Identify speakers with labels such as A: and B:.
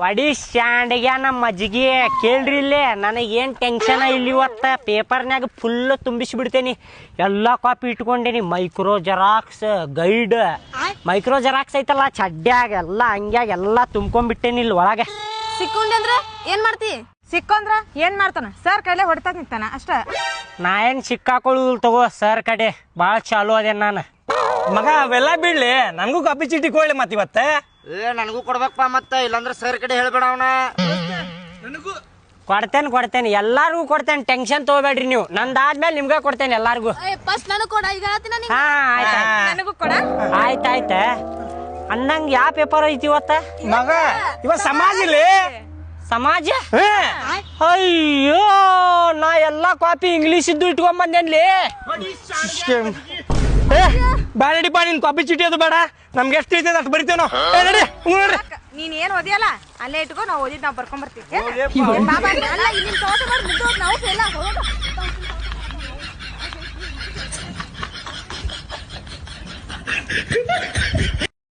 A: ವಡಿ ಸ್ಟ್ಯಾಂಡ್ಗೆ ನಮ್ಮ ಮಜ್ಜಿಗೆ ಕೇಳ್ರಿ ಇಲ್ಲೇ ನನಗೇನು ಟೆನ್ಷನ್ ಇಲ್ಲಿ ಇವತ್ತು ಪೇಪರ್ನಾಗ ಫುಲ್ ತುಂಬಿಸಿಬಿಡ್ತೇನಿ. ಎಲ್ಲ ಕಾಪಿ ಇಟ್ಕೊಂಡೇನಿ. Micro xerox guide micro xerox ಐತಲ್ಲ ಚಡ್ಡ್ಯಾಗ ಎಲ್ಲ ಹಂಗ್ಯಾಗ ಎಲ್ಲ ತುಂಬ್ಕೊಂಡ್ಬಿಟ್ಟೇನಿ ಇಲ್ಲಿ ಒಳಗೆ.
B: ಸಿಕ್ಕೊಂಡೆ ಅಂದ್ರ ಏನ್ ಮಾಡ್ತಿ?
C: ಸಿಕ್ಕೊಂದ್ರ ಏನ್ ಮಾಡ್ತಾನ? ಸರ್ ಕೈಲೇ ಹೊಡ್ತಾ ನಿಂತಾನ ಅಷ್ಟ.
A: ನಾ ಏನು ಸಿಕ್ಕಾಕೊಳ್ಳುದಿಲ್ಲ ತಗೋ ಸರ್ ಕಡೆ. ಭಾಳ ಚಾಲು ಅದೇನು ನಾನು.
D: ಮಗ ಅವೆಲ್ಲ ಬಿಡ್ಲಿ, ನನಗೂ ಕಾಪಿ ಚೀಟಿ ಕೊಡ್ಲಿ ಮತ್ತೆ ಇವತ್ತ.
E: ನನಗೂ ಕೊಡ್ಬೇಕಪ್ಪ ಮತ್ತೆ, ಇಲ್ಲಾಂದ್ರೆ ಸರ್ ಕಡೆ ಹೇಳ್ಬೇಡ ಅವನ.
A: ಕೊಡ್ತೇನೆ ಎಲ್ಲಾರ್ಗು ಕೊಡ್ತೇನೆ, ಟೆನ್ಷನ್ ತಗೋಬೇಡ್ರಿ ನೀವು. ನಂದಾದ್ಮೇಲೆ ನಿಮ್ಗೆ ಕೊಡ್ತೇನೆ ಎಲ್ಲಾರ್ಗು.
B: ಫಸ್ಟ್ ನನಗ್ ಕೊಡ, ಈಗ ಹೇಳ್ತೀನಿ
A: ಹಾ ಆಯ್ತು
C: ನನಗೂ ಕೊಡ.
A: ಆಯ್ತಾಯ್ತ ಅಂದಂಗ ಯಾವ ಪೇಪರ್ ಐತಿ ಇವತ್ತ?
D: ಮಗ ಇವತ್ ಸಮಾಜ ಇಲ್ಲಿ
A: ಸಮಾಜ. ಅಯ್ಯೋ ನಾ ಎಲ್ಲಾ ಕಾಪಿ ಇಂಗ್ಲಿಷ್ ಇದ್ದು ಇಟ್ಕೊಂಡ್ ಬಂದೇನ್ಲಿ.
D: ಬ್ಯಾಡಡಿಪ್ಪ, ನಿನ್ ಕಾಪಿ ಚೀಟಿ ಅದು ಬೇಡ. ನಮ್ಗೆ ಎಷ್ಟು ಐತೆ ಅಷ್ಟು ಬರಿತೇವ್ ನಾವು. ನಡಿ ನೋಡ್ರಿ,
C: ನೀನ್ ಏನ್ ಓದಿಯಲ್ಲ ಅಲ್ಲೇ ಇಟ್ಕೋ, ನಾವ್ ಓದಿದ್ ನಾವ್ ಬರ್ಕೊಂಡ್ ಬರ್ತೀವಿ.
B: ಅಲ್ಲ ಇಲ್ಲಿ ತೋಟ ಮಾಡಿ ಮುದ್ದು ನಾವು ಎಲ್ಲ ಹೋಗೋಣ.